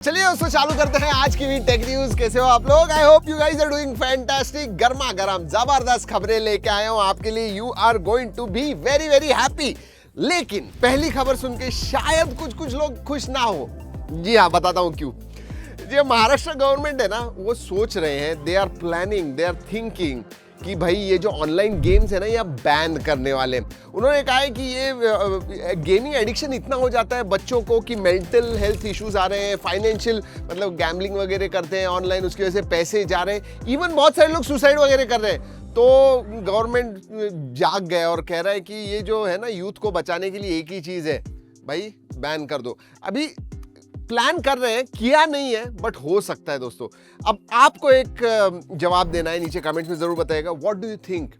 चलिए दोस्तों चालू करते हैं आज की भी टेक न्यूज। कैसे हो आप लोग? I hope you guys are doing fantastic. गर्मा गर्म जबरदस्त खबरें लेके आया हूं आपके लिए। You are going to be very very happy. लेकिन पहली खबर सुन के शायद कुछ लोग खुश ना हो। जी हाँ, बताता हूं क्यों। जो महाराष्ट्र गवर्नमेंट है ना, वो सोच रहे हैं, they are planning, they are thinking कि भाई ये जो ऑनलाइन गेम्स है ना, ये बैन करने वाले हैं। उन्होंने कहा है कि ये गेमिंग एडिक्शन इतना हो जाता है बच्चों को कि मेंटल हेल्थ इश्यूज आ रहे हैं, फाइनेंशियल मतलब गैम्बलिंग वगैरह करते हैं ऑनलाइन, उसकी वजह से पैसे जा रहे हैं, इवन बहुत सारे लोग सुसाइड वगैरह कर रहे हैं। तो गवर्नमेंट जाग गया और कह रहा है कि ये जो है ना, यूथ को बचाने के लिए एक ही चीज़ है, भाई बैन कर दो। अभी प्लान कर रहे हैं, किया नहीं है, बट हो सकता है दोस्तों। अब आपको एक जवाब देना है, नीचे कमेंट्स में जरूर बताइएगा। What do you think?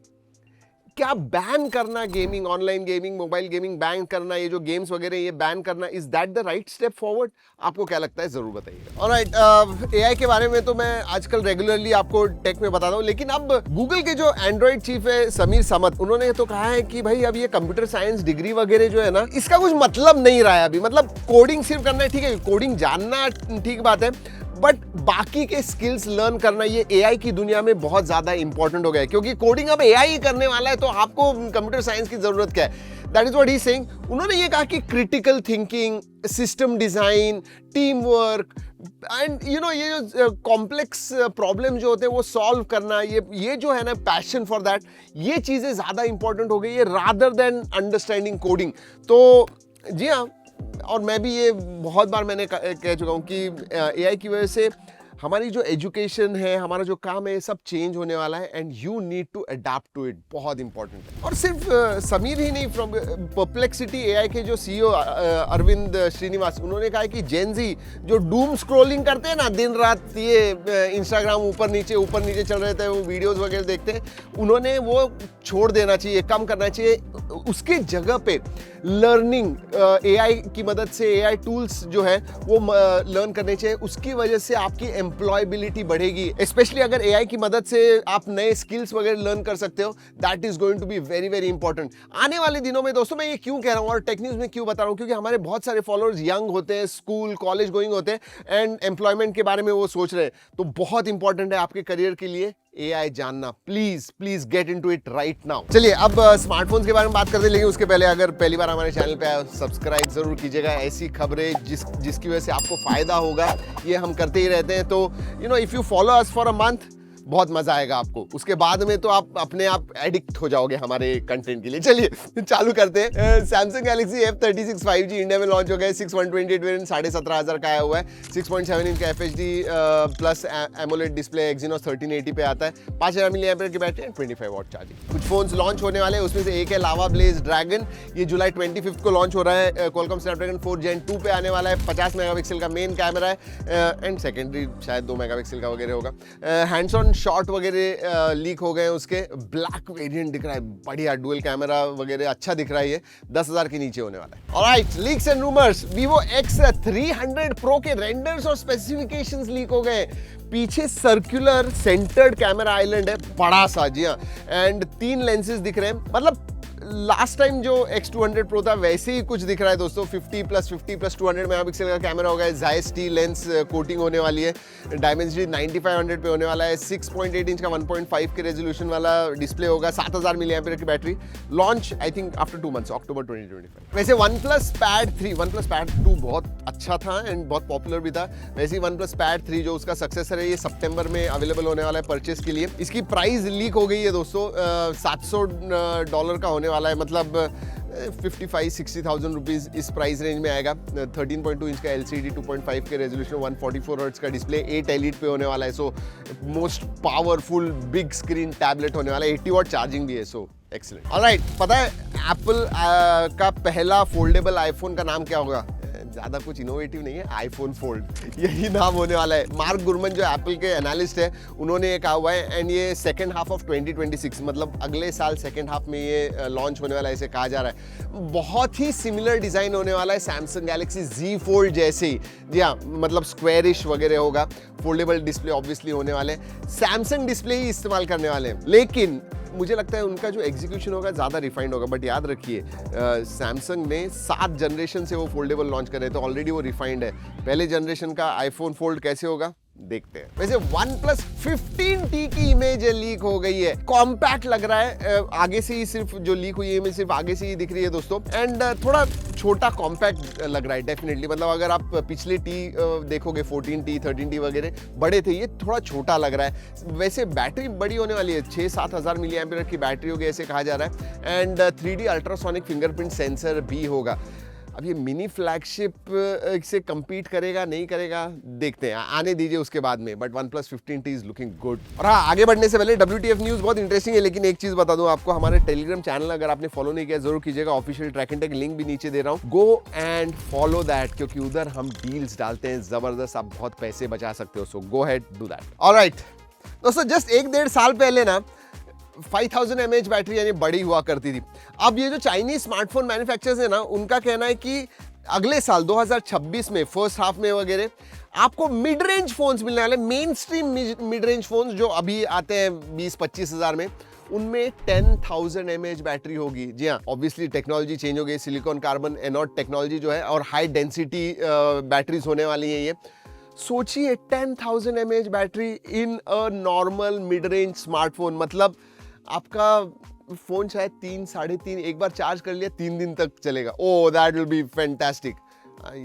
क्या बैन करना gaming, online gaming, mobile gaming ban करना, ये जो गेम्स वगैरह ये बैन करना, is that the right step forward? आपको क्या लगता है, जरूर बताइएगा। ऑलराइट, एआई के बारे में तो मैं आजकल रेगुलरली आपको टेक में बताता हूँ, लेकिन अब गूगल के जो एंड्रॉइड चीफ है समीर समत, उन्होंने तो कहा है कि भाई अब ये कंप्यूटर साइंस डिग्री वगैरह जो है ना, इसका कुछ मतलब नहीं रहा है अभी। मतलब कोडिंग सिर्फ करना है, ठीक है, कोडिंग जानना ठीक बात है, बट बाकी के स्किल्स लर्न करना ये एआई की दुनिया में बहुत ज्यादा इंपॉर्टेंट हो गया है, क्योंकि कोडिंग अब एआई ही करने वाला है, तो आपको कंप्यूटर साइंस की जरूरत क्या है? That is what he is saying. उन्होंने ये कहा कि critical thinking, system design, team work and you know, ये जो कॉम्प्लेक्स प्रॉब्लम जो होते हैं वो सॉल्व करना, ये जो है ना, पैशन फॉर दैट, ये चीजें ज्यादा इंपॉर्टेंट हो गई है रादर देन अंडरस्टैंडिंग कोडिंग। तो जी हाँ, और मैं भी ये बहुत बार मैंने कह चुका हूँ कि एआई की वजह से हमारी जो एजुकेशन है, हमारा जो काम है, सब चेंज होने वाला है, and you need to adapt to it. बहुत इंपॉर्टेंट है। और सिर्फ समीर ही नहीं, फ्रॉम परप्लेक्सिटी एआई के जो सीईओ अरविंद श्रीनिवास, उन्होंने कहा है कि जेनजी जो डूम स्क्रोलिंग करते हैं ना, दिन रात ये इंस्टाग्राम ऊपर नीचे चल रहे थे, वो वीडियोस वगैरह देखते हैं, उन्होंने वो छोड़ देना चाहिए, कम करना चाहिए। उसके जगह पे लर्निंग, एआई की मदद से एआई टूल्स जो है वो लर्न करने चाहिए। उसकी वजह से आपकी एम्प्लॉयबिलिटी बढ़ेगी, स्पेशली अगर एआई की मदद से आप नए स्किल्स वगैरह लर्न कर सकते हो। That is going to be very very important आने वाले दिनों में दोस्तों। मैं ये क्यों कह रहा हूँ और टेक न्यूज में क्यों बता रहा हूँ, क्योंकि हमारे बहुत सारे फॉलोअर्स यंग होते हैं, स्कूल कॉलेज गोइंग होते हैं, एंड एम्प्लॉयमेंट के बारे में वो सोच रहे हैं। तो बहुत इंपॉर्टेंट है आपके करियर के लिए एआई जानना। Please please get into it right now. चलिए अब स्मार्टफोन्स के बारे में बात करते हैं, लेकिन उसके पहले अगर पहली बार हमारे चैनल पे आए, सब्सक्राइब जरूर कीजिएगा। ऐसी खबरें जिसकी वजह से आपको फायदा होगा, ये हम करते ही रहते हैं। तो you know, if you follow us for a month, बहुत मजा आएगा आपको। उसके बाद में तो आप अपने आप एडिक्ट हो जाओगे हमारे कंटेंट के लिए। चलिए चालू करते हैं। Samsung Galaxy F36 5G India में लॉन्च हो गया है। 6/128 वेरिएंट 17,500 का आया हुआ है। 6.7 इंच का FHD plus AMOLED display, Exynos 1380 पे आता है। 5000 mAh की बैटरी, 25 वॉट चार्जिंग। कुछ फोन्स लॉन्च होने वाले हैं, उसमें से एक है लावा ब्लेज ड्रैगन। ये जुलाई 25 को लॉन्च हो रहा है। क्वालकॉम स्नैपड्रैगन 4 Gen 2 पे आने वाला है। 50 मेगापिक्सल का मेन कैमरा है, एंड सेकेंडरी शायद 2 मेगापिक्सल का वगैरह होगा। हैंड्स ऑन शॉट वगैरह लीक हो गए हैं उसके। ब्लैक वेरिएंट दिख रहा है, बढ़िया डुअल कैमरा वगैरह अच्छा दिख रहा है। ये 10,000 के नीचे होने वाला है। Alright, leaks and rumours. Vivo X300 Pro के रेंडर्स और स्पेसिफिकेशंस लीक हो गए। पीछे सर्कुलर सेंटर्ड कैमरा आइलैंड है, बड़ा सा, जी हाँ, एंड 3 लेंसेज दिख रहे हैं। मतलब लास्ट टाइम जो X200 Pro था वैसे ही कुछ दिख रहा है दोस्तों। 50+50+200 मेगापिक्सल का कैमरा होगा। Zeiss T लेंस कोटिंग होने वाली है। Dimensity 9500 पे होने वाला है। 6.8 इंच का 1.5 के रेजोल्यूशन वाला डिस्प्ले होगा। 7000 mAh की battery. Launch I think after 2 months, अक्टूबर 2025। वैसे OnePlus Pad 3, OnePlus Pad 2 बहुत अच्छा था एंड बहुत पॉपुलर भी था। वैसे ही OnePlus Pad 3 जो उसका सक्सेसर है, ये सितंबर में अवेलेबल होने वाला है परचेस के लिए। इसकी प्राइस लीक हो गई है दोस्तों। $700 का होने वाला है, मतलब 55-60,000 रुपीज इस प्राइस रेंज में आएगा। 13.2 इंच का LCD, 2.5 के रेजोल्यूशन, 144 हर्ट्ज का डिस्प्ले, 8 एलिट पे होने वाला है। So most powerful big screen tablet होने वाला है। 80 वॉट चार्जिंग भी है, सो एक्सीलेंट। ऑलराइट, पता है एप्पल का पहला फोल्डेबल आईफोन का नाम क्या होगा? ज़्यादा कुछ इनोवेटिव नहीं है, आईफोन फोल्ड, यही नाम होने वाला है। मार्क गुरमन जो एप्पल के एनालिस्ट है, उन्होंने ये कहा हुआ है, एंड ये सेकेंड हाफ ऑफ 2026, मतलब अगले साल सेकेंड हाफ में ये लॉन्च होने वाला है, इसे कहा जा रहा है। बहुत ही सिमिलर डिज़ाइन होने वाला है सैमसंग गैलेक्सी Z Fold जैसे ही। जी हाँ, मतलब स्क्वायरिश वगैरह होगा। फोल्डेबल डिस्प्ले ऑब्वियसली होने वाले हैं। सैमसंग डिस्प्ले ही इस्तेमाल करने वाले हैं, लेकिन मुझे लगता है उनका जो एग्जीक्यूशन होगा ज़्यादा रिफाइंड होगा, बट याद रखिए सैमसंग ने 7 जनरेशन से वो फोल्डेबल लॉन्च कर रहे हैं, तो ऑलरेडी वो रिफाइंड है। पहले जनरेशन का आईफोन फोल्ड कैसे होगा देखते हैं। वैसे OnePlus 15T की इमेज लीक हो गई है, कॉम्पैक्ट लग रहा है, आगे से ही सिर्फ जो लीक हुई है इमेज सिर्फ आगे से ही दिख रही है दोस्तों, एंड थोड़ा छोटा कॉम्पैक्ट लग रहा है डेफिनेटली। मतलब अगर आप पिछले टी देखोगे 14T 13T वगैरह बड़े थे, ये थोड़ा छोटा लग रहा है। वैसे बैटरी बड़ी होने वाली है, 6-7 हज़ार मिली एम्पियर की बैटरी होगी ऐसे कहा जा रहा है, and 3D ultrasonic fingerprint sensor भी होगा। अब ये मिनी फ्लैगशिप से compete करेगा नहीं करेगा देखते हैं, आने दीजिए उसके बाद में, but OnePlus 15T is looking good. और हाँ, आगे बढ़ने से पहले WTF न्यूज़ बहुत इंटरेस्टिंग है, लेकिन एक चीज़ बता दूं आपको, हमारे टेलीग्राम चैनल अगर आपने फॉलो नहीं किया जरूर कीजिएगा, official track and tech link भी नीचे दे रहा हूँ, गो एंड फॉलो दैट, क्योंकि उधर हम डील्स डालते हैं जबरदस्त, आप बहुत पैसे बचा सकते हो, सो गो हेड डू दैट। ऑलराइट दोस्तों, जस्ट 1-1.5 साल पहले ना 5000 mAh बैटरी यानी बड़ी हुआ करती थी। अब ये जो चाइनीज स्मार्टफोन मैन्युफैक्चरर्स है ना, उनका कहना है कि अगले साल 2026 में फर्स्ट हाफ में वगैरह आपको मिड रेंज फोन्स मिलने वाले, main stream mid range phones जो अभी आते हैं 20-25 हज़ार में, उनमें 10,000 mAh बैटरी होगी। जी हाँ, ऑब्वियसली टेक्नोलॉजी चेंज हो गई, सिलिकॉन कार्बन एनोड टेक्नोलॉजी जो है, और हाई डेंसिटी बैटरीज होने वाली हैं। ये सोचिए 10,000 mAh battery in a normal mid range smartphone, मतलब आपका फोन शायद 3-3.5 एक बार चार्ज कर लिया 3 दिन तक चलेगा। ओ दैट विल बी फैंटास्टिक।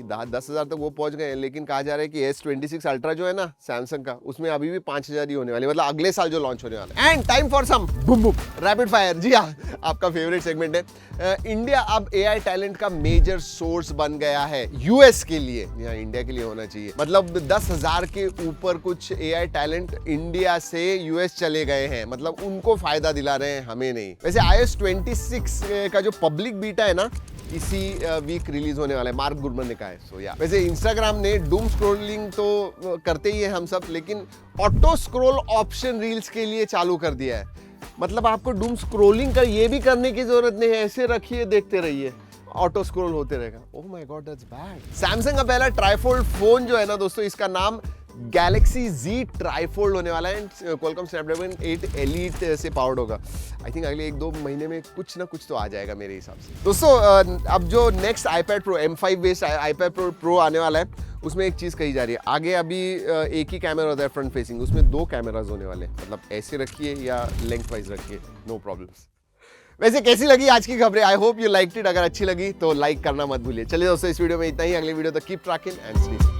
10,000 तक वो पहुंच गए, लेकिन कहा जा रहा है कि S26 अल्ट्रा जो है ना सैमसंग का, उसमें अभी भी 5,000 ही होने वाली, मतलब अगले साल जो लॉन्च होने वाला है। And time for some Bum Bum rapid fire. जी हाँ, आपका फेवरेट सेगमेंट है। इंडिया अब AI टैलेंट का मेजर सोर्स बन गया है US के लिए, यहाँ इंडिया के लिए होना चाहिए, मतलब 10,000 के ऊपर कुछ AI टैलेंट इंडिया से US चले गए हैं, मतलब उनको फायदा दिला रहे हैं, हमें नहीं। वैसे iOS 26 का जो पब्लिक बीटा है ना, इसी वीक रिलीज होने वाला है, मार्क गुरमन ने कहा है। सो या वैसे इंस्टाग्राम ने डूम स्क्रॉलिंग तो करते ही है हम सब, लेकिन ऑटो स्क्रॉल ऑप्शन रील्स के लिए चालू कर दिया है। मतलब आपको डूम स्क्रॉलिंग का ये भी करने की जरूरत नहीं है, ऐसे रखिए देखते रहिए, ऑटो स्क्रॉल होते रहेगा। Oh my God that's bad. Samsung का पहला ट्राइफोल्ड फोन जो है ना दोस्तों, इसका नाम Galaxy Z ट्राइफोल्ड होने वाला है, Qualcomm Snapdragon 8 Elite से पावर्ड होगा। आई थिंक अगले 1-2 महीने में कुछ ना कुछ तो आ जाएगा मेरे हिसाब से। दोस्तों अब जो next iPad Pro M5 based iPad Pro आने वाला है, उसमें एक चीज़ कही जा रही है, आगे अभी एक ही कैमरा होता है फ्रंट फेसिंग, उसमें 2 कैमराज होने वाले, मतलब ऐसे रखिए या लेंथ वाइज रखिए, नो प्रॉब्लम्स। वैसे कैसी लगी आज की खबरें? आई होप यू लाइक्ड इट। अगर अच्छी लगी तो लाइक करना मत भूलिए। चलिए दोस्तों, इस वीडियो में इतना ही, अगले वीडियो तक कीप ट्रैकिंग एंड स्टे